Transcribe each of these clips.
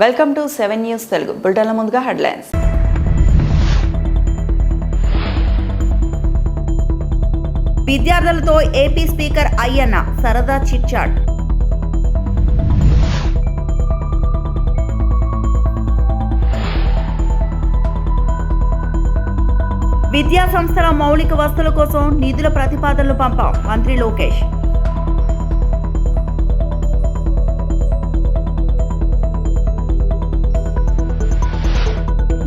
Welcome to 7 news Telugu. బులెటిన్ల ముందుగా headlines. విద్యార్థులతో ఏపీ స్పీకర్ అయ్యన్న సరదా చిట్చాట్. విద్యా సంస్థల మౌలిక వసతుల కోసం నిధుల ప్రతిపాదనలు పంపాం మంత్రి లోకేష్.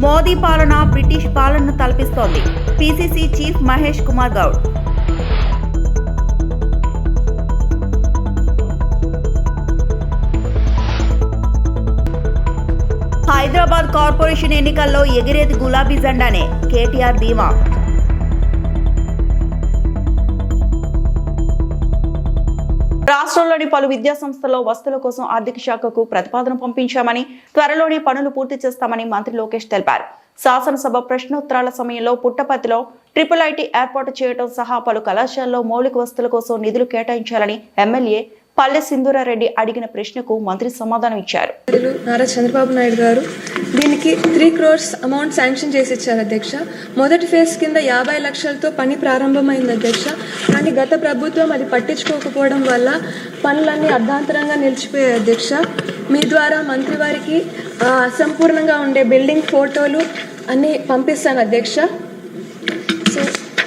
మోదీ పాలన బ్రిటిష్ పాలనను తలపిస్తోంది. PCC chief Mahesh Kumar Goud. Hyderabad corporation ఎన్నికల్లో ఎగిరేది గులాబీ జెండానే, కేటీఆర్ ధీమా. రాష్ట్రంలోని పలు విద్యా సంస్థల్లో వసతుల కోసం ఆర్థిక శాఖకు ప్రతిపాదన పంపించామని, త్వరలోనే పనులు పూర్తి చేస్తామని మంత్రి లోకేష్ తెలిపారు. శాసనసభ ప్రశ్నోత్తరాల సమయంలో పుట్టపర్తిలో ట్రిపుల్ ఐటీ ఏర్పాటు చేయడం సహా పలు కళాశాలలో మౌలిక వసతుల కోసం నిధులు కేటాయించాలని ఎమ్మెల్యే పల్లె సింధూరారెడ్డి అడిగిన ప్రశ్నకు మంత్రి సమాధానం ఇచ్చారు. నారా చంద్రబాబు నాయుడు గారు దీనికి 3 crores అమౌంట్ శాంక్షన్ చేసి ఇచ్చారు అధ్యక్ష. మొదటి ఫేజ్ కింద 50 లక్షలతో పని ప్రారంభమైంది అధ్యక్ష. కానీ గత ప్రభుత్వం అది పట్టించుకోకపోవడం వల్ల పనులన్నీ అర్ధాంతరంగా నిలిచిపోయాయి అధ్యక్ష. మీ ద్వారా మంత్రి వారికి అసంపూర్ణంగా ఉండే బిల్డింగ్ ఫోటోలు అన్నీ పంపిస్తాను అధ్యక్ష. సో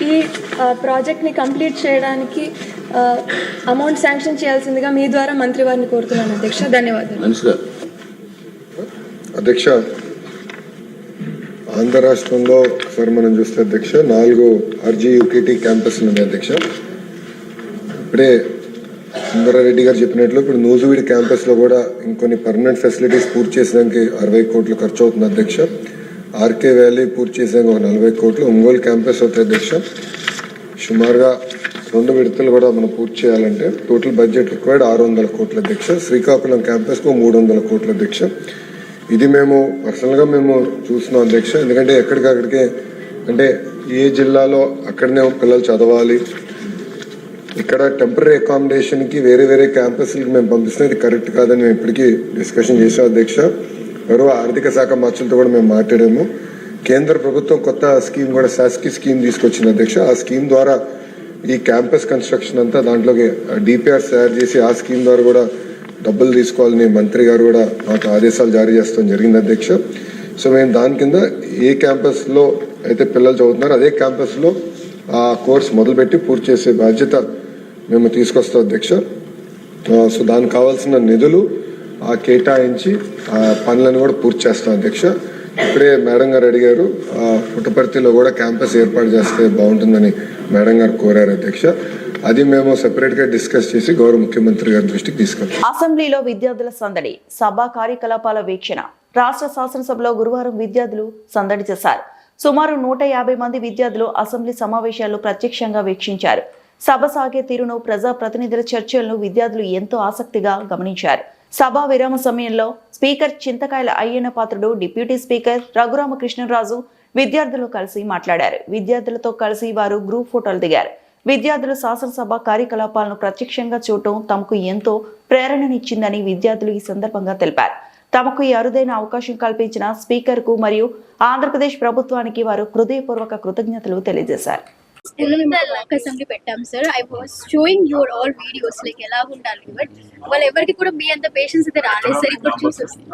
ఈ ప్రాజెక్ట్ని కంప్లీట్ చేయడానికి అమౌంట్ శాంక్షన్ చేయాల్సిందిగా మీ ద్వారా మంత్రి వారిని కోరుతున్నాను అధ్యక్ష. ధన్యవాదాలు అధ్యక్ష. ఆంధ్ర రాష్ట్రంలో ఒకసారి మనం చూస్తే అధ్యక్ష 4 RGUKT క్యాంపస్లు ఉన్నాయి అధ్యక్ష. ఇప్పుడే సుందరారెడ్డి గారు చెప్పినట్లు ఇప్పుడు నూజివీడి క్యాంపస్లో కూడా ఇంకొన్ని పర్మనెంట్ ఫెసిలిటీస్ పూర్తి చేసడానికి 60 కోట్లు ఖర్చు అవుతుంది అధ్యక్ష. ఆర్కే వ్యాలీ పూర్తి చేసాక 40 కోట్లు. ఒంగోలు క్యాంపస్ అవుతుంది అధ్యక్ష. సుమారుగా 2 విడతలు కూడా మనం పూర్తి చేయాలంటే టోటల్ బడ్జెట్ రిక్వైర్డ్ 600 కోట్ల అధ్యక్ష. శ్రీకాకుళం క్యాంపస్కు 300 కోట్ల అధ్యక్ష. ఇది మేము పర్సనల్గా మేము చూస్తున్నాం అధ్యక్ష. ఎందుకంటే ఎక్కడికక్కడికే అంటే ఏ జిల్లాలో అక్కడనే పిల్లలు చదవాలి, ఇక్కడ టెంపరీ అకామిడేషన్కి వేరే క్యాంపస్లకి మేము పంపిస్తున్నాం. ఇది కరెక్ట్ కాదని మేము ఇప్పటికీ డిస్కషన్ చేసాం అధ్యక్ష. గౌరవ ఆర్థిక శాఖ మంత్రులతో కూడా మేము మాట్లాడాము. కేంద్ర ప్రభుత్వం కొత్త స్కీమ్ కూడా శాస్కి స్కీమ్ తీసుకొచ్చింది అధ్యక్ష. ఆ స్కీమ్ ద్వారా ఈ క్యాంపస్ కన్స్ట్రక్షన్ అంతా దాంట్లోకి డిపిఆర్ తయారు చేసి ఆ స్కీమ్ ద్వారా కూడా డబ్బులు తీసుకోవాలని మంత్రి గారు కూడా మాకు ఆదేశాలు జారీ చేస్తాం జరిగింది అధ్యక్ష. సో మేము దాని కింద ఏ క్యాంపస్లో అయితే పిల్లలు చదువుతున్నారో అదే క్యాంపస్లో ఆ కోర్స్ మొదలుపెట్టి పూర్తి చేసే బాధ్యత మేము తీసుకొస్తాం అధ్యక్ష. సో దానికి కావాల్సిన నిధులు కేటాయించి ఆ పనులను కూడా పూర్తి చేస్తాం అధ్యక్ష. ఇప్పుడే మేడం గారు అడిగారు పుట్టపర్తిలో కూడా క్యాంపస్ ఏర్పాటు చేస్తే బాగుంటుందని మేడం గారు కోరారు అధ్యక్ష. అది మేము సెపరేట్ గా డిస్కస్ చేసి గౌరవ ముఖ్యమంత్రి గారి దృష్టికి తీసుకెళ్తాం. అసెంబ్లీలో విద్యార్థుల సందడి, సభా కార్యకలాపాల వీక్షణ. రాష్ట్ర శాసనసభలో గురువారం విద్యార్థులు సందడి చేశారు. సుమారు 150 మంది విద్యార్థులు అసెంబ్లీ సమావేశాలు ప్రత్యక్షంగా వీక్షించారు. సభ సాగే తీరును, ప్రజా ప్రతినిధుల చర్చలను విద్యార్థులు ఎంతో ఆసక్తిగా గమనించారు. సభా విరామ సమయంలో స్పీకర్ చింతకాయల అయ్యన్న పాత్రుడు, డిప్యూటీ స్పీకర్ రఘురామకృష్ణరాజు విద్యార్థులు కలిసి మాట్లాడారు. విద్యార్థులతో కలిసి వారు గ్రూప్ ఫోటోలు దిగారు. విద్యార్థులు శాసనసభ కార్యకలాపాలను ప్రత్యక్షంగా చూడటం తమకు ఎంతో ప్రేరణనిచ్చిందని విద్యార్థులు ఈ సందర్భంగా తెలిపారు. తమకు ఈ అరుదైన అవకాశం కల్పించిన స్పీకర్ కు మరియు ఆంధ్రప్రదేశ్ ప్రభుత్వానికి వారు హృదయపూర్వక కృతజ్ఞతలు తెలియజేశారు. అసెంబ్లీ పెట్టాం sir. I was showing your all videos like ఎలా ఉండాలి, బట్ వాళ్ళు ఎవరికి కూడా మీ అంత పేషెన్స్ అయితే రాలేదు సార్. ఇప్పుడు చూసేస్తాం.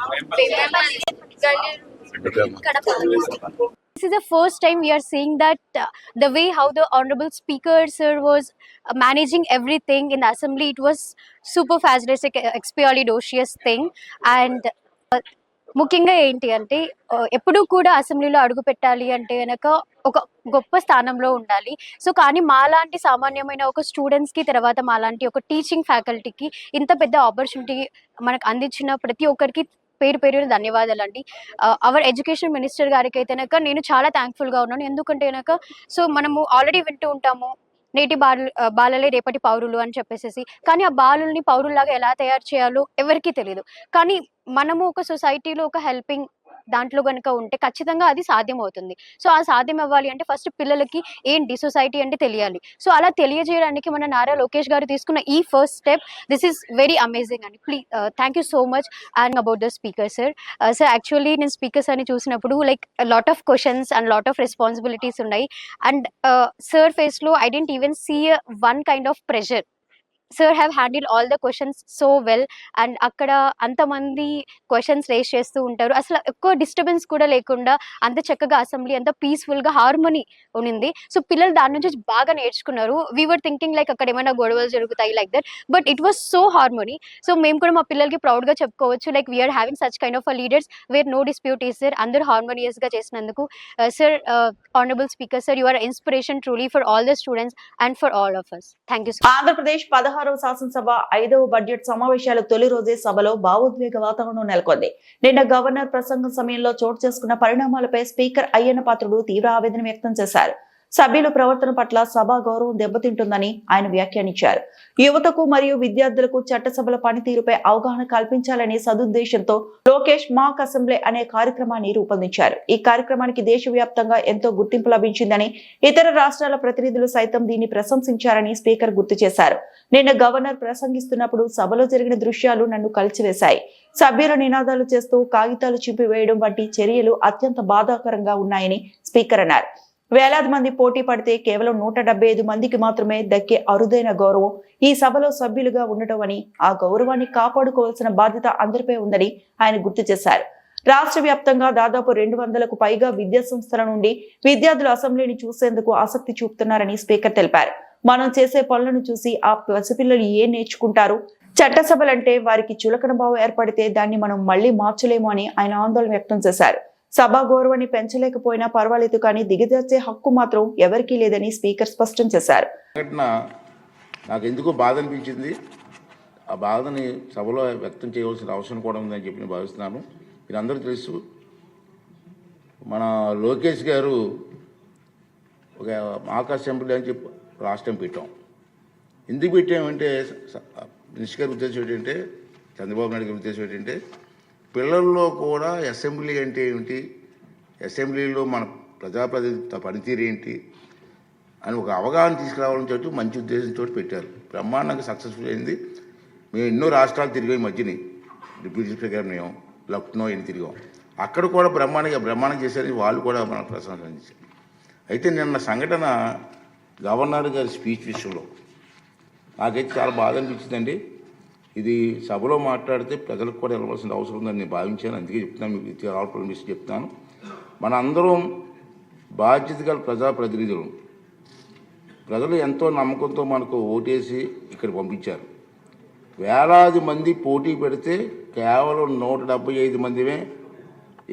This is the first time we are seeing that the way how the honorable speaker sir was managing everything in the assembly, it was super fantastic, expeditious thing. And ముఖ్యంగా ఏంటి అంటే ఎప్పుడూ కూడా అసెంబ్లీలో అడుగు పెట్టాలి అంటే కనుక ఒక గొప్ప స్థానంలో ఉండాలి. సో కానీ మాలాంటి సామాన్యమైన ఒక స్టూడెంట్స్కి, తర్వాత మాలాంటి ఒక టీచింగ్ ఫ్యాకల్టీకి ఇంత పెద్ద ఆపర్చునిటీ మనకు అందించిన ప్రతి ఒక్కరికి పేరు ధన్యవాదాలు అండి. అవర్ ఎడ్యుకేషన్ మినిస్టర్ గారికి అయితే కనుక నేను చాలా థ్యాంక్ఫుల్గా ఉన్నాను. ఎందుకంటే కనుక సో మనము ఆల్రెడీ వింటూ ఉంటాము నేటి బాలలే రేపటి పౌరులు అని చెప్పేసి, కానీ ఆ బాలుల్ని పౌరుల్లాగా ఎలా తయారు చేయాలో ఎవరికీ తెలియదు. కానీ మనము ఒక సొసైటీలో ఒక హెల్పింగ్ దాంట్లో కనుక ఉంటే ఖచ్చితంగా అది సాధ్యం అవుతుంది. సో ఆ సాధ్యం అవ్వాలి అంటే ఫస్ట్ పిల్లలకి ఏంటి సొసైటీ అంటే తెలియాలి. సో అలా తెలియజేయడానికి మన నారా లోకేష్ గారు తీసుకున్న ఈ first step this is very amazing అండి. Please thank you so much and about the speaker sir. Sir actually నేను స్పీకర్స్ అని చూసినప్పుడు like lot of questions and lot of responsibilities ఉన్నాయి. అండ్ సార్ ఫేస్ లో I didn't even see one kind of pressure. Sir have handled all the questions so well and అక్కడ అంతమంది questions race చేస్తూ ఉంటారు. అసలు ఎక్కువ డిస్టర్బెన్స్ కూడా లేకుండా అంత చక్కగా అసెంబ్లీ అంత పీస్ఫుల్గా హార్మోనీ ఉన్నింది. సో పిల్లలు దాని నుంచి బాగా నేర్చుకున్నారు. వీ వర్ థింకింగ్ లైక్ అక్కడ ఏమైనా గొడవలు జరుగుతాయి like that, but it was so harmony. So మేము కూడా మా పిల్లలకి ప్రౌడ్గా చెప్పుకోవచ్చు like we are having such kind of leaders where no dispute is there. అందరూ హార్మోనియస్గా చేసినందుకు sir, honourable speaker sir, you are inspiration truly for all the students and for all of us. Thank you. Andhra Pradesh 16వ శాసనసభ 5వ budget సమావేశాల తొలి రోజే సభలో భావోద్వేగ వాతావరణం నెలకొంది. నిన్న గవర్నర్ ప్రసంగం సమయంలో చోటు చేసుకున్న పరిణామాలపై స్పీకర్ అయ్యన్న పాత్రుడు తీవ్ర ఆవేదన వ్యక్తం చేశారు. సభ్యుల ప్రవర్తన పట్ల సభా గౌరవం దెబ్బతింటుందని ఆయన వ్యాఖ్యానించారు. యువతకు మరియు విద్యార్థులకు చట్టసభల పనితీరుపై అవగాహన కల్పించాలనే సదుద్దేశంతో లోకేష్ మాక్ అసెంబ్లీ అనే కార్యక్రమాన్ని రూపొందించారు. ఈ కార్యక్రమానికి దేశవ్యాప్తంగా ఎంతో గుర్తింపు లభించిందని, ఇతర రాష్ట్రాల ప్రతినిధులు సైతం దీన్ని ప్రశంసించారని స్పీకర్ గుర్తు చేశారు. నిన్న గవర్నర్ ప్రసంగిస్తున్నప్పుడు సభలో జరిగిన దృశ్యాలు నన్ను కలిచివేశాయి. సభ్యులు నినాదాలు చేస్తూ కాగితాలు చింపివేయడం వంటి చర్యలు అత్యంత బాధాకరంగా ఉన్నాయని స్పీకర్ అన్నారు. వేలాది మంది పోటీ పడితే కేవలం 175 మందికి మాత్రమే దక్కే అరుదైన గౌరవం ఈ సభలో సభ్యులుగా ఉండటం అని, ఆ గౌరవాన్ని కాపాడుకోవాల్సిన బాధ్యత అందరిపై ఉందని ఆయన గుర్తు చేశారు. రాష్ట్ర వ్యాప్తంగా దాదాపు 200కు పైగా విద్యా సంస్థల నుండి విద్యార్థులు అసెంబ్లీని చూసేందుకు ఆసక్తి చూపుతున్నారని స్పీకర్ తెలిపారు. మనం చేసే పనులను చూసి ఆ పసిపిల్లలు ఏం నేర్చుకుంటారు? చట్టసభలంటే వారికి చులకన భావం ఏర్పడితే దాన్ని మనం మళ్లీ మార్చలేము అని ఆయన ఆందోళన వ్యక్తం చేశారు. సభా గౌరవాన్ని పెంచలేకపోయినా పర్వాలేదు, కానీ దిగజార్చే హక్కు మాత్రం ఎవరికీ లేదని స్పీకర్ స్పష్టం చేశారు. నాకు ఎందుకో బాధ అనిపించింది. ఆ బాధని సభలో వ్యక్తం చేయవలసిన అవసరం కూడా ఉందని చెప్పి నేను భావిస్తున్నాను. మీరందరూ తెలుసు, మన లోకేష్ గారు ఒక మాక్ అసెంబ్లీ అని చెప్పి రాష్ట్రం పెట్టాం. ఎందుకు పెట్టామంటే మినిస్టర్ గారి ఉద్దేశం ఏంటంటే, చంద్రబాబు నాయుడు గారి ఉద్దేశం ఏంటంటే, పిల్లల్లో కూడా అసెంబ్లీ అంటే ఏమిటి, అసెంబ్లీలో మన ప్రజాప్రతినిధి పనితీరు ఏంటి అని ఒక అవగాహన తీసుకురావాలని చెప్పి మంచి ఉద్దేశంతో పెట్టారు. బ్రహ్మాండంగా సక్సెస్ఫుల్ అయింది. మేము ఎన్నో రాష్ట్రాలు తిరిగాం. మధ్యని డిప్యూటీ స్పీకర్ గారు మేము లక్నో ఎన్ని తిరిగాం. అక్కడ కూడా బ్రహ్మాండం చేశారని వాళ్ళు కూడా మనకు ప్రశంసించారు. అయితే నిన్న సంఘటన గవర్నర్ గారి స్పీచ్ విషయంలో నాకైతే చాలా బాధ అనిపించిందండి. ఇది సభలో మాట్లాడితే ప్రజలకు కూడా వెళ్ళవలసిన అవసరం ఉందని నేను భావించాను. అందుకే చెప్తున్నాను, మీకు ఆల్పల్ మిస్ చెప్తాను. మన అందరం బాధ్యత గల ప్రజాప్రతినిధులు. ప్రజలు ఎంతో నమ్మకంతో మనకు ఓటేసి ఇక్కడ పంపించారు. వేలాది మంది పోటీ పెడితే కేవలం 175 మందిమే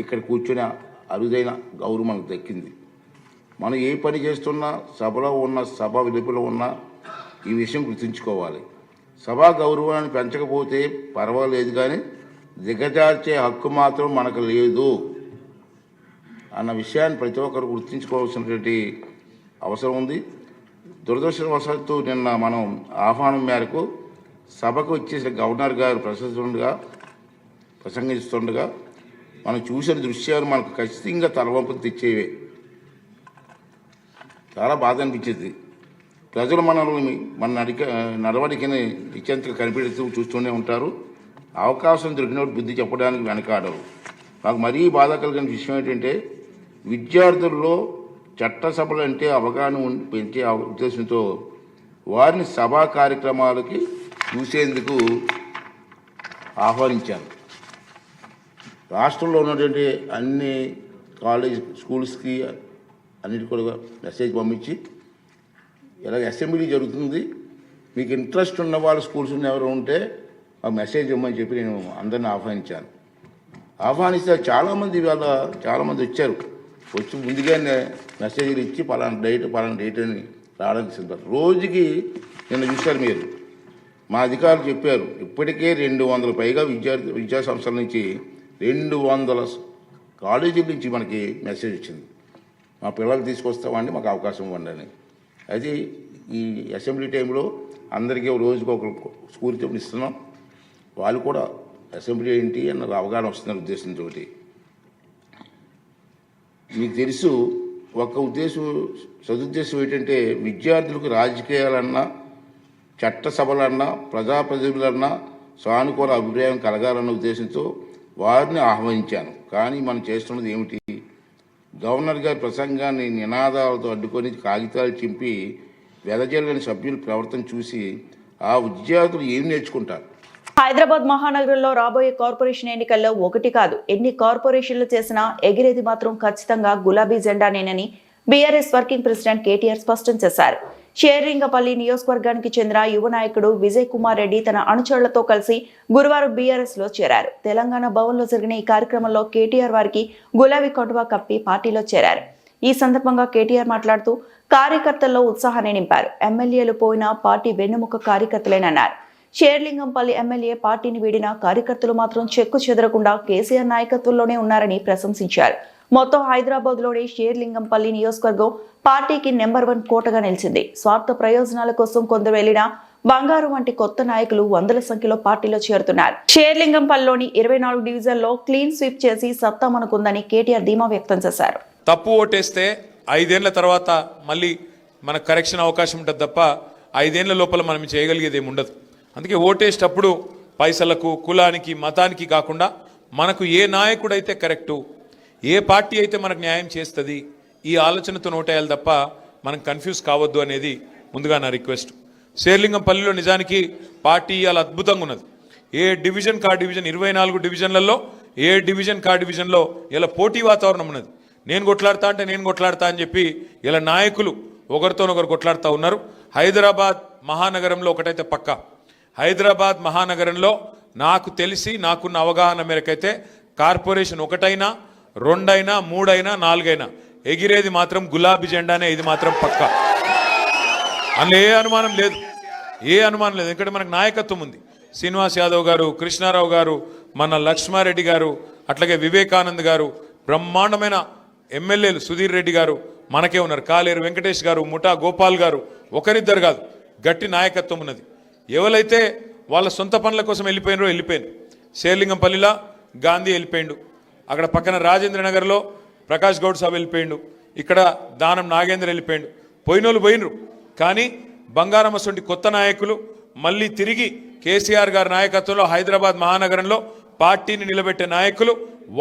ఇక్కడ కూర్చొని అరుదైన గౌరవం మనకు దక్కింది. మనం ఏ పని చేస్తున్నా, సభలో ఉన్న, సభ వెలుపల ఉన్న ఈ విషయం గుర్తుంచుకోవాలి. సభా గౌరవాన్ని పెంచకపోతే పర్వాలేదు, కానీ దిగజార్చే హక్కు మాత్రం మనకు లేదు అన్న విషయాన్ని ప్రతి ఒక్కరు గుర్తుంచుకోవాల్సినటువంటి అవసరం ఉంది. దురదృష్టవశాత్తు నిన్న మనం ఆహ్వానం మేరకు సభకు వచ్చేసిన గవర్నర్ గారు ప్రసంగిస్తుండగా మనం చూసిన దృశ్యాలు మనకు ఖచ్చితంగా తలవంపులు తెచ్చేవే. చాలా బాధ అనిపించేది. ప్రజలు మన నడవడికని నిశ్చంతగా కనిపెడుతూ చూస్తూనే ఉంటారు. అవకాశం దొరికినప్పుడు బుద్ధి చెప్పడానికి వెనకాడరు. నాకు మరీ బాధ కలిగిన విషయం ఏంటంటే, విద్యార్థుల్లో చట్టసభలు అంటే అవగాహన పెంచే ఉద్దేశంతో వారిని సభా కార్యక్రమాలకి చూసేందుకు ఆహ్వానించాను. రాష్ట్రంలో ఉన్నటువంటి అన్ని కాలేజ్ స్కూల్స్కి అన్నిటి కూడా మెసేజ్ పంపించి, ఇలాగ అసెంబ్లీ జరుగుతుంది, మీకు ఇంట్రెస్ట్ ఉన్న వాళ్ళ స్కూల్స్ ఎవరు ఉంటే మాకు మెసేజ్ ఇవ్వమని చెప్పి నేను అందరిని ఆహ్వానిస్తే చాలామంది వచ్చారు. వచ్చి ముందుగానే మెసేజ్లు ఇచ్చి పలానా డేట్ అని రావడానికి సిద్ధం. రోజుకి నిన్న చూశారు మీరు, మా అధికారులు చెప్పారు, ఇప్పటికే 200 పైగా విద్యా సంస్థల నుంచి 200 కాలేజీల నుంచి మనకి మెసేజ్ వచ్చింది. మా పిల్లలు తీసుకొస్తామండి, మాకు అవకాశం ఇవ్వండి అని. అది ఈ అసెంబ్లీ టైంలో అందరికీ రోజుకు ఒక స్ఫూర్తి ఇస్తున్నాం. వాళ్ళు కూడా అసెంబ్లీ ఏంటి అన్న అవగాహన వస్తున్న ఉద్దేశంతో మీకు తెలుసు ఒక సదుద్దేశం ఏంటంటే విద్యార్థులకు రాజకీయాలన్నా చట్టసభలన్నా ప్రజాప్రతినిధులన్నా సానుకూల అభిప్రాయం కలగాలన్న ఉద్దేశంతో వారిని ఆహ్వానించాను. కానీ మనం చేస్తున్నది ఏమిటి? గవర్నర్ గారి ప్రసంగాన్ని నినాదాలతో అడ్డుకొని కాగితాలు చింపి వెదజల్లని సభ్యుల ప్రవర్తన చూసి ఆ విద్యార్థులు ఏం నేర్చుకుంటారు? హైదరాబాద్ మహానగరంలో రాబోయే కార్పొరేషన్ ఎన్నికల్లో ఒకటి కాదు ఎన్ని కార్పొరేషన్లు చేసినా ఎగిరేది మాత్రం ఖచ్చితంగా గులాబీ జెండానేనని బీఆర్ఎస్ వర్కింగ్ ప్రెసిడెంట్ కేటీఆర్ స్పష్టం చేశారు. షేర్లింగపల్లి నియోజకవర్గానికి చెందిన యువ నాయకుడు విజయ్ కుమార్ రెడ్డి తన అనుచరులతో కలిసి గురువారం బీఆర్ఎస్ లో చేరారు. తెలంగాణ భవన్ లో జరిగిన ఈ కార్యక్రమంలో కేటీఆర్ వారికి గులాబీ కండువా కప్పి పార్టీలో చేరారు. ఈ సందర్భంగా కేటీఆర్ మాట్లాడుతూ కార్యకర్తల్లో ఉత్సాహాన్ని నింపారు. ఎమ్మెల్యేలు పోయినా పార్టీ వెన్నెముక కార్యకర్తలేనన్నారు. షేర్లింగంపల్లి ఎమ్మెల్యే పార్టీని వీడిన కార్యకర్తలు మాత్రం చెక్కు చెదరకుండా కేసీఆర్ నాయకత్వంలోనే ఉన్నారని ప్రశంసించారు. మొత్తం హైదరాబాద్ లోని షేర్లింగంపల్లి నియోజకవర్గం పార్టీకి నెంబర్ 1 కోటగా నిలిచింది. స్వార్థ ప్రయోజనాల కోసం కొందరు వెళ్లినా బంగారు వంటి కొత్త నాయకులు వందల సంఖ్యలో పార్టీలో చేరుతున్నారు. షేర్లింగంపల్లిలోని 24 డివిజన్లో క్లీన్ స్వీప్ చేసి సత్తా మనకుందని కేటీఆర్ ధీమా వ్యక్తం చేశారు. తప్పు ఓటేస్తే 5 ఏళ్ల తర్వాత మళ్ళీ మనకు కరెక్షన్ అవకాశం ఉంటుంది తప్ప 5 ఏళ్ల లోపల మనం చేయగలిగేది ఏమి ఉండదు. అందుకే ఓటేసేటప్పుడు పైసలకు కులానికి మతానికి కాకుండా మనకు ఏ నాయకుడైతే కరెక్టు, ఏ పార్టీ అయితే మనకు న్యాయం చేస్తుంది, ఈ ఆలోచనతో ఓటేయాలి తప్ప మనం కన్ఫ్యూజ్ కావద్దు అనేది ముందుగా నా రిక్వెస్ట్. షేర్లింగంపల్లిలో నిజానికి పార్టీ ఇవాళ అద్భుతంగా ఉన్నది. ఏ డివిజన్ కా డివిజన్ 24 డివిజన్లలో ఏ డివిజన్ కా డివిజన్లో ఇలా పోటీ వాతావరణం ఉన్నది. నేను కొట్లాడతా అంటే నేను కొట్లాడతా అని చెప్పి ఇలా నాయకులు ఒకరితోనొకరు కొట్లాడుతూ ఉన్నారు. హైదరాబాద్ మహానగరంలో ఒకటైతే పక్కా, హైదరాబాద్ మహానగరంలో నాకు తెలిసి నాకున్న అవగాహన మేరకైతే కార్పొరేషన్ 1 అయినా 2 అయినా 3 అయినా 4 అయినా ఎగిరేది మాత్రం గులాబీ జెండానే. ఇది మాత్రం పక్కా, అందులో ఏ అనుమానం లేదు, ఏ అనుమానం లేదు. ఎందుకంటే మనకు నాయకత్వం ఉంది. శ్రీనివాస్ యాదవ్ గారు, కృష్ణారావు గారు, మన లక్ష్మారెడ్డి గారు, అట్లాగే వివేకానంద్ గారు, బ్రహ్మాండమైన ఎమ్మెల్యేలు సుధీర్ రెడ్డి గారు మనకే ఉన్నారు. కాలేరు వెంకటేష్ గారు, ముఠా గోపాల్ గారు, ఒకరిద్దరు కాదు, గట్టి నాయకత్వం ఉన్నది. ఎవరైతే వాళ్ళ సొంత పనుల కోసం వెళ్ళిపోయినారో వెళ్ళిపోయారు. షేర్లింగంపల్లిలో గాంధీ వెళ్ళిపోయిండు, అక్కడ పక్కన రాజేంద్ర నగర్లో ప్రకాష్ గౌడ్ సాబ్ వెళ్ళిపోయిండు, ఇక్కడ దానం నాగేంద్ర వెళ్ళిపోయిండు. పోయినోళ్ళు పోయినరు. కానీ బంగారమ్మ సొంటి కొత్త నాయకులు మళ్ళీ తిరిగి కేసీఆర్ గారి నాయకత్వంలో హైదరాబాద్ మహానగరంలో పార్టీని నిలబెట్టే నాయకులు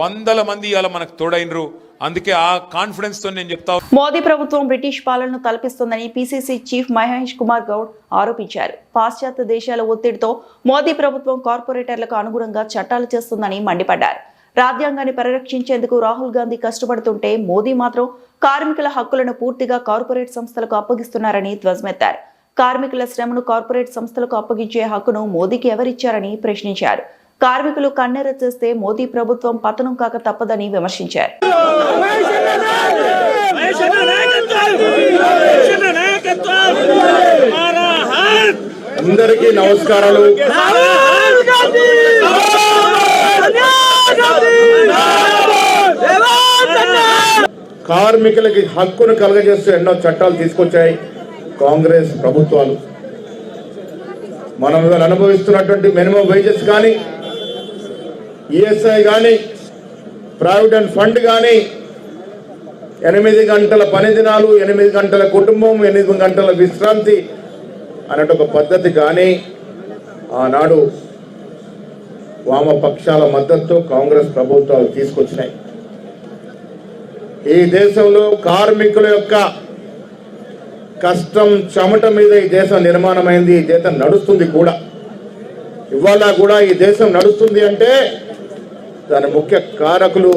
100 మంది ఇవాళ మనకు తోడైనరు. అందుకే ఆ కాన్ఫిడెన్స్ తో నేను చెప్తా. మోదీ ప్రభుత్వం బ్రిటిష్ పాలనను తలపిస్తుందని పీసీసీ చీఫ్ మహేష్ కుమార్ గౌడ్ ఆరోపించారు. పాశ్చాత్య దేశాల ఒత్తిడితో మోదీ ప్రభుత్వం కార్పొరేటర్లకు అనుగుణంగా చట్టాలు చేస్తుందని మండిపడ్డారు. రాజ్యాంగాన్ని పరిరక్షించేందుకు రాహుల్ గాంధీ కష్టపడుతుంటే మోదీ మాత్రం కార్మికుల హక్కులను పూర్తిగా కార్పొరేట్ సంస్థలకు అప్పగిస్తున్నారని ధ్వజమెత్తారు. కార్మికుల శ్రమను కార్పొరేట్ సంస్థలకు అప్పగించే హక్కును మోదీకి ఎవరిచ్చారని ప్రశ్నించారు. కార్మికులు కన్నెర చేస్తే మోదీ ప్రభుత్వం పతనం కాక తప్పదని విమర్శించారు. అందరికీ నమస్కారాలు. కార్మికులకి హక్కును కలగజేస్తూ ఎన్నో చట్టాలు తీసుకొచ్చాయి కాంగ్రెస్ ప్రభుత్వాలు. మనం ఇవాళ అనుభవిస్తున్నటువంటి మినిమం వేజెస్ కానీ, ఈఎస్ఐ కానీ, ప్రావిడెంట్ ఫండ్ కానీ, 8 గంటల పని దినాలు, 8 గంటల కుటుంబం, 8 గంటల విశ్రాంతి అన్నట్టు ఒక పద్ధతి కానీ ఆనాడు వామపక్షాల మద్దతు కాంగ్రెస్ ప్రభుత్వాలు తీసుకొచ్చినాయి. ఈ దేశంలో కార్మికుల యొక్క కష్టం చెమట మీద ఈ దేశం నిర్మాణమైంది, ఈ దేశం నడుస్తుంది కూడా. ఇవాళ కూడా ఈ దేశం నడుస్తుంది అంటే దాని ముఖ్య కారకులు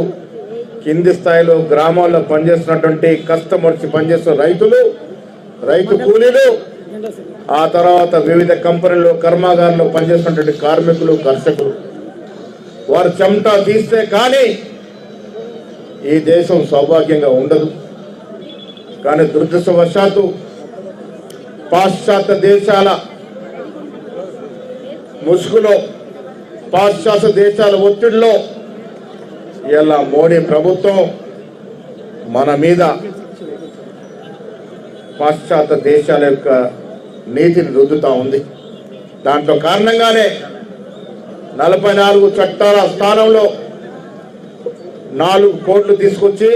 కింది స్థాయిలో గ్రామాల్లో పనిచేస్తున్నటువంటి కష్టం వచ్చి పనిచేస్తున్న రైతులు, రైతు కూలీలు, ఆ తర్వాత వివిధ కంపెనీలు కర్మాగారంలో పనిచేస్తున్నటువంటి కార్మికులు, కర్షకులు. వారు చెమట తీస్తే కానీ ఈ దేశం సౌభాగ్యంగా ఉండదు. కానీ దురదృష్టవశాత్తు పాశ్చాత్య దేశాల ముసుగులో, పాశ్చాత్య దేశాల ఒత్తిడిలో ఇలా మోడీ ప్రభుత్వం మన మీద పాశ్చాత్య దేశాల యొక్క నీతిని రుద్దుతా ఉంది. దాంట్లో కారణంగానే 44 చట్టాల స్థానంలో 4 కోట్లు తీసుకొచ్చి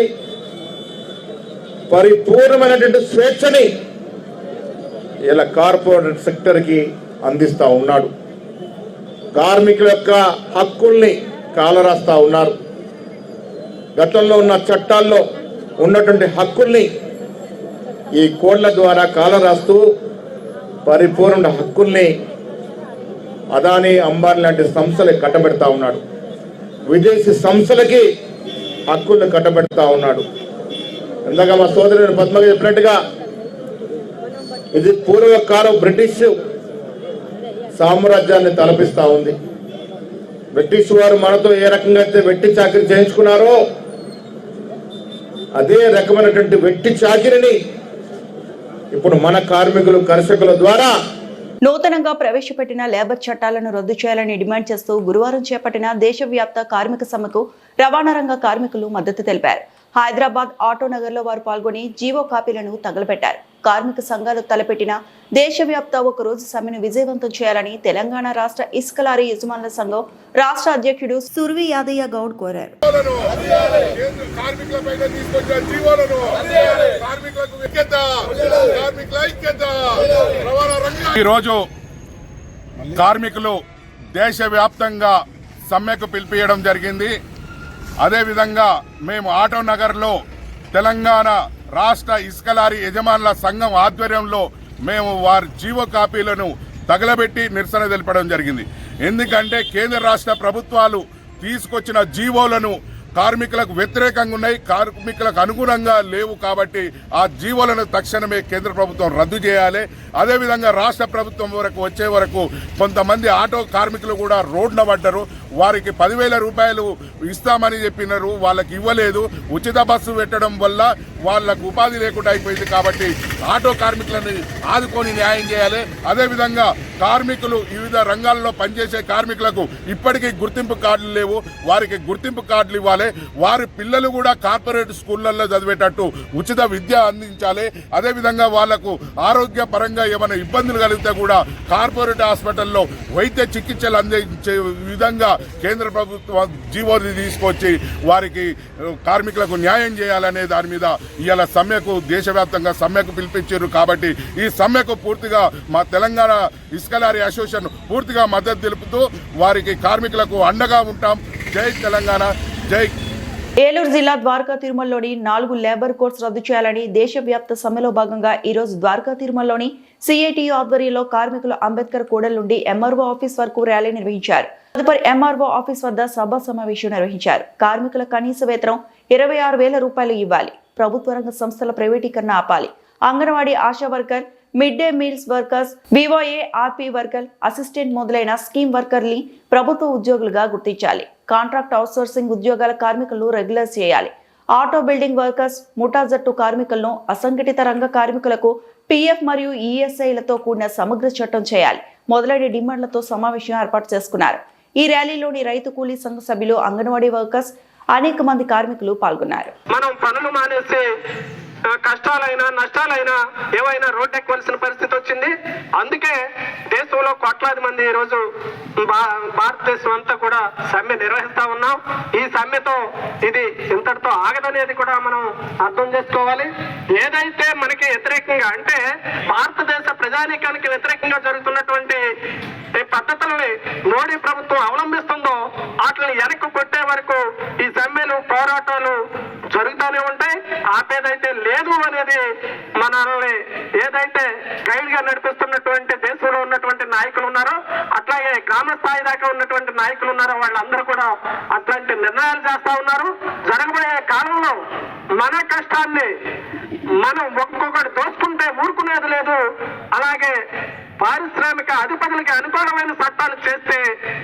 పరిపూర్ణమైనటువంటి స్వేచ్ఛని ఇలా కార్పొరేట్ సెక్టర్కి అందిస్తూ ఉన్నాడు. కార్మికుల యొక్క హక్కుల్ని కాలరాస్తా ఉన్నారు. గతంలో ఉన్న చట్టాల్లో ఉన్నటువంటి హక్కుల్ని ఈ కోడ్ల ద్వారా కాలరాస్తూ పరిపూర్ణ హక్కుల్ని అదానీ, అంబానీ లాంటి సంస్థలకు కట్టబెడతా ఉన్నాడు. విదేశీ సంస్థలకి హక్కుల్ని కట్టబెడతా ఉన్నాడు. ఇందాక మా సోదరుడు పద్మగా చెప్పినట్టుగా ఇది పూర్వకాలం బ్రిటిష్ సామ్రాజ్యాన్ని తలపిస్తా ఉంది. బ్రిటిష్ వారు మనతో ఏ రకంగా అయితే వెట్టి చాకిరి చేయించుకున్నారో అదే రకమైనటువంటి వెట్టి చాకిరిని ఇప్పుడు మన కార్మికులు, కర్షకుల ద్వారా నూతనంగా ప్రవేశపెట్టిన లేబర్ చట్టాలను రద్దు చేయాలని డిమాండ్ చేస్తూ గురువారం చేపట్టిన దేశవ్యాప్త కార్మిక సమ్మెకు రవాణా రంగ కార్మికులు మద్దతు తెలిపారు. హైదరాబాద్ ఆటోనగర్లో వారు పాల్గొని జీవో కాపీలను తగలబెట్టారు. కార్మిక సంఘాలు తలపెట్టిన దేశవ్యాప్త ఒక రోజు సమ్మెను విజయవంతం చేయాలని తెలంగాణ రాష్ట్ర ఇసుక లారీ యజమానుల సంఘం రాష్ట్ర అధ్యక్షుడు సుర్వి యాదయ్య గౌడ్ కోరారు. ఈరోజు కార్మికులు దేశవ్యాప్తంగా సమ్మెకు పిలిపియడం జరిగింది. అదేవిధంగా మేము ఆటోనగర్లో తెలంగాణ రాష్ట్ర ఇసుక లారీ యజమానుల సంఘం ఆధ్వర్యంలో మేము వారి జీవో కాపీలను తగలబెట్టి నిరసన తెలపడం జరిగింది. ఎందుకంటే కేంద్ర రాష్ట్ర ప్రభుత్వాలు తీసుకొచ్చిన జీవోలను కార్మికులకు వ్యతిరేకంగా ఉన్నాయి, కార్మికులకు అనుగుణంగా లేవు. కాబట్టి ఆ జీవోలను తక్షణమే కేంద్ర ప్రభుత్వం రద్దు చేయాలి. అదేవిధంగా రాష్ట్ర ప్రభుత్వం వరకు వచ్చే వరకు కొంతమంది ఆటో కార్మికులు కూడా రోడ్న పడ్డారు. వారికి 10,000 రూపాయలు ఇస్తామని చెప్పినారు, వాళ్ళకి ఇవ్వలేదు. ఉచిత బస్సు పెట్టడం వల్ల వాళ్ళకు ఉపాధి లేకుండా అయిపోయింది. కాబట్టి ఆటో కార్మికులను ఆదుకొని న్యాయం చేయాలి. అదేవిధంగా కార్మికులు వివిధ రంగాల్లో పనిచేసే కార్మికులకు ఇప్పటికీ గుర్తింపు కార్డులు లేవు, వారికి గుర్తింపు కార్డులు ఇవ్వాలి. వారి పిల్లలు కూడా కార్పొరేట్ స్కూళ్లలో చదివేటట్టు ఉచిత విద్య అందించాలి. అదేవిధంగా వాళ్లకు ఆరోగ్య పరంగా ఏమైనా ఇబ్బందులు కలిగితే కూడా కార్పొరేట్ హాస్పిటల్లో వైద్య చికిత్సలు అందించే విధంగా కేంద్ర ప్రభుత్వం జీవోని తీసుకొచ్చి వారికి కార్మికులకు న్యాయం చేయాలనే దాని మీద ఇవాళ సమ్మెకు దేశవ్యాప్తంగా సమ్మెకు పిలిపించారు. కాబట్టి ఈ సమ్మెకు పూర్తిగా మా తెలంగాణ ఇసుక లారీ అసోసియేషన్ పూర్తిగా మద్దతు తెలుపుతూ వారికి కార్మికులకు అండగా ఉంటాం. జై తెలంగాణ, జై. ఏలూరు జిల్లా ద్వారకా తిరుమలలోని 4 లేబర్ కోడ్స్ రద్దు చేయాలని దేశవ్యాప్త సమ్మెలో భాగంగా ఈ రోజు ద్వారకా తిరుమలలోని సిఐటియు ఆధ్వర్యంలో కార్మికులు అంబేద్కర్ కూడలి నుండి ఎంఆర్ఓ ఆఫీస్ వరకు ర్యాలీ నిర్వహించారు. తదుపరి ఎంఆర్ఓ ఆఫీస్ వద్ద సభా సమావేశం నిర్వహించారు. కార్మికుల కనీస వేతనం 26,000 రూపాయలు ఇవ్వాలి, ప్రభుత్వ రంగ సంస్థల ప్రైవేటీకరణ ఆపాలి, anganwadi ASHA worker, mid day meals workers, VOA RP worker, assistant మొదలైన స్కీమ్ వర్కర్ని ప్రభుత్వ ఉద్యోగులుగా గుర్తించాలి. కాంట్రాక్ట్ అవుట్సోర్సింగ్ ఉద్యోగాల కార్మికులను రెగ్యులర్ చేయాలి. ఆటో బిల్డింగ్ వర్కర్స్, ముఠా జట్టు కార్మికులను, అసంఘటిత రంగ కార్మికులకు పిఎఫ్ మరియు ఈఎస్ఐలతో కూడిన సమగ్ర చట్టం చేయాలి మొదలైన డిమాండ్లతో సమావేశం ఏర్పాటు చేసుకున్నారు. ఈ ర్యాలీలోని రైతు కూలీ సంఘ సభ్యులు, అంగన్వాడీ వర్కర్స్, అనేక మంది కార్మికులు పాల్గొన్నారు. మనం పనులు మానేస్తే కష్టాలైనా నష్టాలైనా ఏవైనా రోడ్డు ఎక్కవలసిన పరిస్థితి వచ్చింది. అందుకే దేశంలో కోట్లాది మంది ఈరోజు భారతదేశం అంతా కూడా సమ్మె నిర్వహిస్తా ఉన్నాం. ఈ సమ్మెతో ఇది ఇంతటితో ఆగదనేది కూడా మనం అర్థం చేసుకోవాలి. ఏదైతే మనకి వ్యతిరేకంగా అంటే భారతదేశ ప్రజానీకానికి వ్యతిరేకంగా జరుగుతున్నటువంటి పద్ధతులని మోడీ ప్రభుత్వం అవలంబిస్తుందో వాటిని వెనక్కి కొట్టే వరకు ఈ సమ్మెలు, పోరాటాలు జరుగుతూనే ఉంటాయి. ఆపేదైతే లేదు అనేది మనల్ని ఏదైతే గైడ్ గా నడిపిస్తున్నటువంటి దేశంలో ఉన్నటువంటి నాయకులు ఉన్నారో, అట్లాగే గ్రామ స్థాయి దాకా ఉన్నటువంటి నాయకులు ఉన్నారో, వాళ్ళందరూ కూడా అట్లాంటి నిర్ణయాలు చేస్తా ఉన్నారు. జరగబోయే కాలంలో మన కష్టాన్ని మనం ఒక్కొక్కటి దోచుకుంటే ఊరుకునేది లేదు. అలాగే పారిశ్రామిక అధిపతులకి అనుకూలమైన చట్టాలు చేస్తే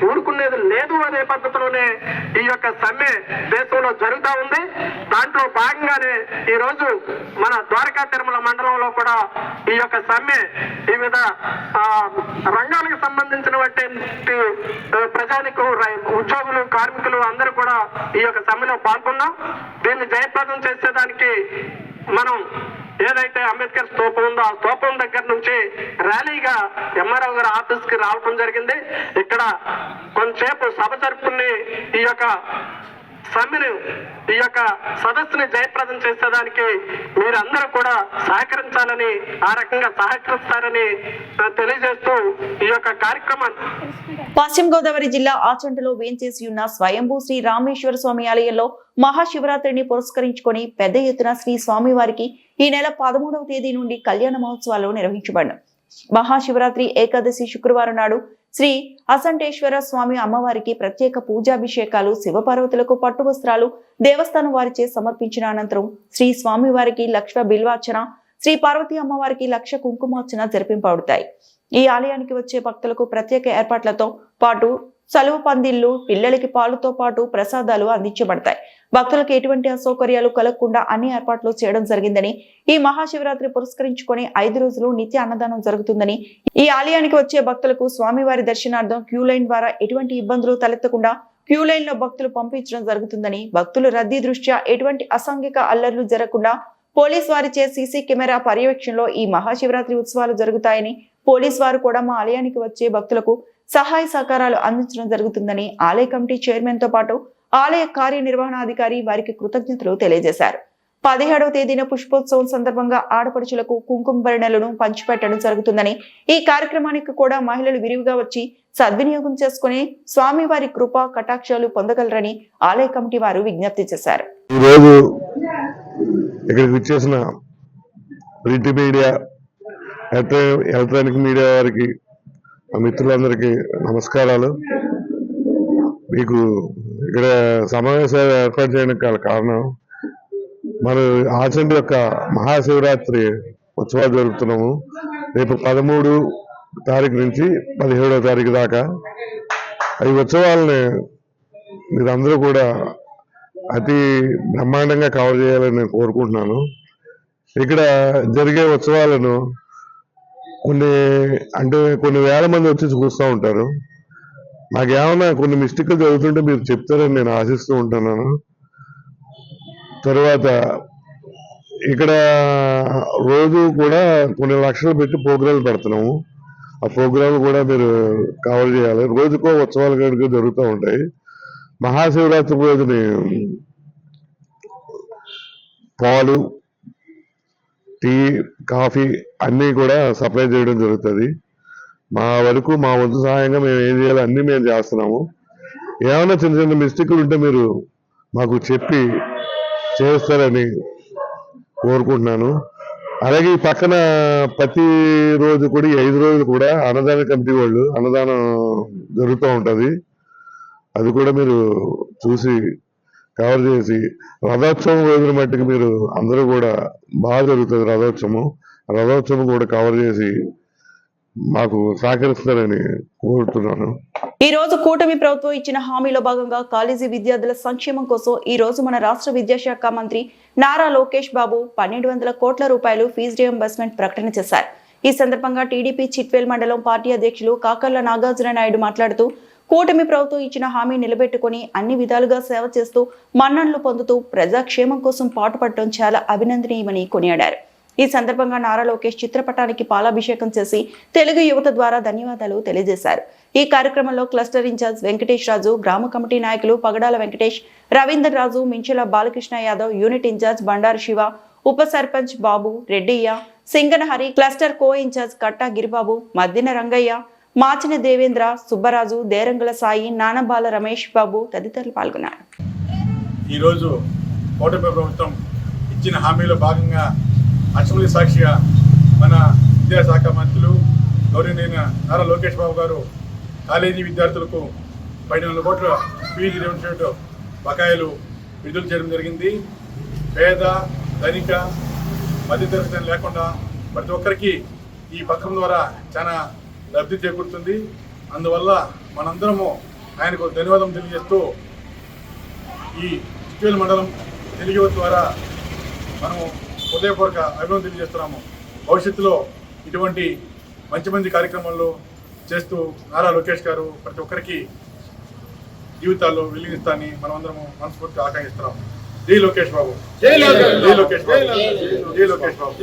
ఊరుకునేది లేదు అనే పద్ధతిలోనే ఈ యొక్క సమ్మె దేశంలో జరుగుతూ ఉంది. దాంట్లో భాగంగానే ఈ రోజు మన ద్వారకా తిరుమల మండలంలో కూడా ఈ యొక్క సమ్మె వివిధ రంగాలకు సంబంధించినటువంటి ప్రజానికి ఉద్యోగులు, కార్మికులు అందరూ కూడా ఈ యొక్క సమ్మెలో పాల్గొన్నాం. దీన్ని జయప్రదం చేసేదానికి మనం ఏదైతే అంబేద్కర్ స్తూపం ఉందో ఆ స్తూపం దగ్గర నుంచి ర్యాలీగా ఎంఆర్ఓ గారి ఆఫీస్ కి రావడం జరిగింది. ఇక్కడ కొంతసేపు సభ జరుపుకుని ఈ యొక్క సమ్మెను ఈ యొక్క సదస్సుని జయప్రదం చేసేదానికి మీరందరూ కూడా సహకరించాలని, ఆ రకంగా సహకరిస్తారని తెలియజేస్తూ ఈ యొక్క కార్యక్రమాన్ని పశ్చిమ గోదావరి జిల్లా ఆచంటలో వేంచేసి ఉన్న స్వయంభూ శ్రీ రామేశ్వర స్వామి ఆలయంలో మహాశివరాత్రిని పురస్కరించుకొని పెద్ద ఎత్తున శ్రీ స్వామివారికి ఈ నెల 13వ తేదీ నుండి కళ్యాణ మహోత్సవాలు నిర్వహించబడ్డాయి. మహాశివరాత్రి ఏకాదశి శుక్రవారం నాడు శ్రీ అసంటేశ్వర స్వామి అమ్మవారికి ప్రత్యేక పూజాభిషేకాలు, శివపార్వతులకు పట్టు వస్త్రాలు దేవస్థానం వారిచే సమర్పించిన అనంతరం శ్రీ స్వామివారికి లక్ష బిల్వార్చన, శ్రీ పార్వతీ అమ్మవారికి లక్ష కుంకుమార్చన జరిపింపబడతాయి. ఈ ఆలయానికి వచ్చే భక్తులకు ప్రత్యేక ఏర్పాట్లతో పాటు సలువ పందిళ్లు, పిల్లలకి పాలుతో పాటు ప్రసాదాలు అందించబడతాయి. భక్తులకు ఎటువంటి అసౌకర్యాలు కలగకుండా అన్ని ఏర్పాట్లు చేయడం జరిగిందని, ఈ మహాశివరాత్రి పురస్కరించుకొని 5 రోజులు నిత్య అన్నదానం జరుగుతుందని, ఈ ఆలయానికి వచ్చే భక్తులకు స్వామివారి దర్శనార్థం క్యూ లైన్ ద్వారా ఎటువంటి ఇబ్బందులు తలెత్తకుండా క్యూ లైన్ లో భక్తులు పంపించడం జరుగుతుందని, భక్తుల రద్దీ దృష్ట్యా ఎటువంటి అసాంఘిక అల్లర్లు జరగకుండా పోలీస్ వారిచే సీసీ కెమెరా పర్యవేక్షణలో ఈ మహాశివరాత్రి ఉత్సవాలు జరుగుతాయని, పోలీస్ వారు కూడా మా ఆలయానికి వచ్చే భక్తులకు సహాయ సహకారాలు అందించడం జరుగుతుందని ఆలయ కమిటీ చైర్మన్ తో పాటు ఆలయ కార్యనిర్వహణాధికారి వారికి కృతజ్ఞతలు తెలియజేశారు. 17వ తేదీన పుష్పోత్సవం సందర్భంగా ఆడపడుచులకు కుంకుమ భరణలను పంచిపెట్టడం జరుగుతుందని, ఈ కార్యక్రమానికి కూడా మహిళలు విరివిగా వచ్చి సద్వినియోగం చేసుకుని స్వామివారి కృపా కటాక్షాలు పొందగలరని ఆలయ కమిటీ వారు విజ్ఞప్తి చేశారు. ఈరోజు ఇక్కడికి వచ్చేసిన ప్రింట్ మీడియా, ఎలక్ట్రానిక్ మీడియా వారికి, మిత్రులందరికీ నమస్కారాలు. మీకు ఇక్కడ సమావేశాలు ఏర్పాటు చేయడానికి గల కారణం, మన ఆచండి యొక్క మహాశివరాత్రి ఉత్సవాలు జరుపుతున్నాము. రేపు 13 తారీఖు నుంచి 17వ తారీఖు దాకా ఈ ఉత్సవాలని మీరందరూ కూడా అతి బ్రహ్మాండంగా కవర్ చేయాలని నేను కోరుకుంటున్నాను. ఇక్కడ జరిగే ఉత్సవాలను కొన్ని వేల మంది వచ్చి చూస్తూ ఉంటారు. నాకేమన్నా కొన్ని మిస్టేక్లు జరుగుతుంటే మీరు చెప్తారని నేను ఆశిస్తూ ఉంటున్నాను. తర్వాత ఇక్కడ రోజు కూడా కొన్ని లక్షలు పెట్టి ప్రోగ్రాంలు పెడుతున్నాము. ఆ ప్రోగ్రాంలు కూడా మీరు కవర్ చేయాలి. రోజుకో ఉత్సవాలు గడికి జరుగుతూ ఉంటాయి. మహాశివరాత్రి రోజుని పాలు, టీ, కాఫీ అన్నీ కూడా సప్లై చేయడం జరుగుతుంది. మా వరకు మా వంతు సహాయంగా మేము ఏం చేయాలో అన్నీ మేము చేస్తున్నాము. ఏమైనా చిన్న చిన్న మిస్టేక్లు ఉంటే మీరు మాకు చెప్పి చేస్తారని కోరుకుంటున్నాను. అలాగే ఈ పక్కన ప్రతి రోజు కూడా 5 రోజులు కూడా అన్నదాన కమిటీ వాళ్ళు అన్నదానం జరుగుతూ ఉంటుంది. అది కూడా మీరు చూసి కవర్ చేసి, రథోత్సవం రోజున మట్టుకు మీరు అందరూ కూడా బాగా జరుగుతుంది రథోత్సవం కూడా కవర్ చేసి మాకు సహకరిస్తారని కోరుతున్నాను. ఈ రోజు కూటమి ప్రభుత్వం ఇచ్చిన హామీలో భాగంగా కాలేజీ విద్యార్థుల సంక్షేమం కోసం ఈ రోజు మన రాష్ట్ర విద్యాశాఖ మంత్రి నారా లోకేష్ బాబు 1200 కోట్ల రూపాయలు ఫీజు రియంబర్స్మెంట్ ప్రకటన చేశారు. ఈ సందర్భంగా టీడీపీ చిట్వేల్ మండలం పార్టీ అధ్యక్షులు కాకర్ల నాగార్జున నాయుడు మాట్లాడుతూ, కూటమి ప్రభుత్వం ఇచ్చిన హామీ నిలబెట్టుకుని అన్ని విధాలుగా సేవ చేస్తూ మన్ననలు పొందుతూ ప్రజాక్షేమం కోసం పాటుపడటం చాలా అభినందనీయమని కొనియాడారు. ఈ సందర్భంగా నారా లోకేష్ చిత్రపటానికి పాలాభిషేకం చేసి తెలుగు యువత ద్వారా ధన్యవాదాలు తెలియజేశారు. ఈ కార్యక్రమంలో క్లస్టర్ ఇన్ఛార్జ్ వెంకటేష్ రాజు, గ్రామ కమిటీ నాయకులు పగడాల వెంకటేష్, రవీందర్ రాజు, మించెల బాలకృష్ణ యాదవ్, యూనిట్ ఇన్ఛార్జ్ బండారు శివ, ఉప సర్పంచ్ బాబు, రెడ్డియ్య, సింగనహరి, క్లస్టర్ కో ఇన్ఛార్జ్ కట్టా గిరిబాబు, మద్దిన రంగయ్య, మాచిన దేవేంద్ర, సుబ్బరాజు, దేరంగుల సాయి, నానబాల రమేష్ బాబు తదితరులు పాల్గొన్నారు. ఈరోజు కూటమి ప్రభుత్వం ఇచ్చిన హామీలో భాగంగా అసెంబ్లీ సాక్షిగా మన విద్యాశాఖ మంత్రులు గౌరవనీయ నారా లోకేష్ బాబు గారు కాలేజీ విద్యార్థులకు 1200 కోట్ల ఫీజు రియంబర్స్మెంట్ బకాయిలు విడుదల చేయడం జరిగింది. పేద, ధనిక, మధ్యతరగతి లేకుండా ప్రతి ఒక్కరికి ఈ పథకం ద్వారా చాలా లబ్ధి చేకూరుతుంది. అందువల్ల మనందరము ఆయనకు ధన్యవాదం తెలియజేస్తూ ఈ చిట్వేల్ మండలం తెలుగు యువత ద్వారా మనము హృదయపూర్వక అభినందన తెలియజేస్తున్నాము. భవిష్యత్తులో ఇటువంటి మంచి కార్యక్రమాలు చేస్తూ నారా లోకేష్ గారు ప్రతి ఒక్కరికి జీవితాల్లో వెలిగిస్తానని మనమందరము మనస్ఫూర్తిగా ఆకాంక్షిస్తున్నాము. జై లోకేష్ బాబు, జై లోకేష్ బాబు, జై లోకేష్ బాబు.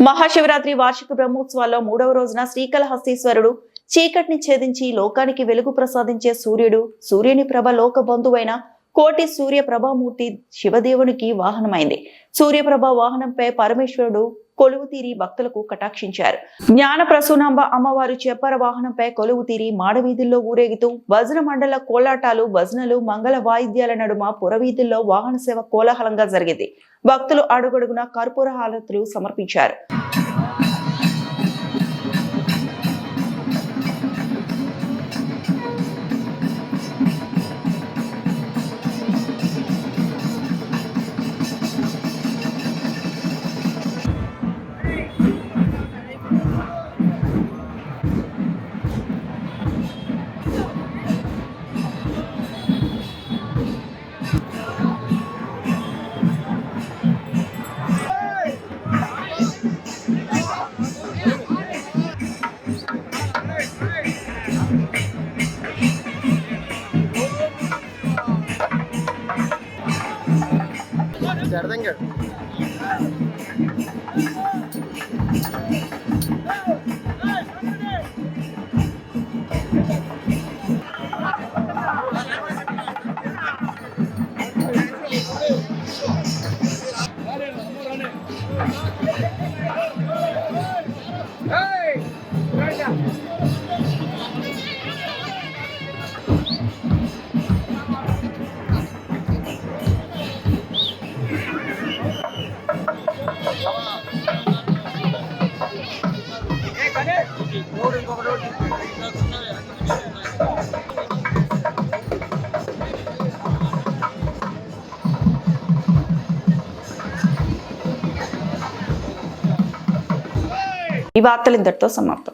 మహాశివరాత్రి వార్షిక బ్రహ్మోత్సవాల్లో 3వ రోజున శ్రీకాళహస్తీశ్వరుడు చీకటిని ఛేదించి లోకానికి వెలుగు ప్రసాదించే సూర్యుడు, సూర్యుని ప్రభ లోక బంధువైన కోటి సూర్యప్రభామూర్తి శివదేవునికి వాహనమైంది. సూర్యప్రభ వాహనంపై పరమేశ్వరుడు కొలువు తీరి భక్తులకు కటాక్షించారు. జ్ఞాన ప్రసూనాంబ అమ్మవారు చెప్పర వాహనంపై కొలువు తీరి మాడవీధుల్లో ఊరేగుతూ భజన మండల కోలాటాలు, భజనలు, మంగళ వాయిద్యాల నడుమ పురవీధుల్లో వాహన సేవ కోలాహలంగా జరిగింది. భక్తులు అడుగడుగున కర్పూర హారతులు సమర్పించారు. ఈ వార్తలు ఇంతటితో సమాప్తం.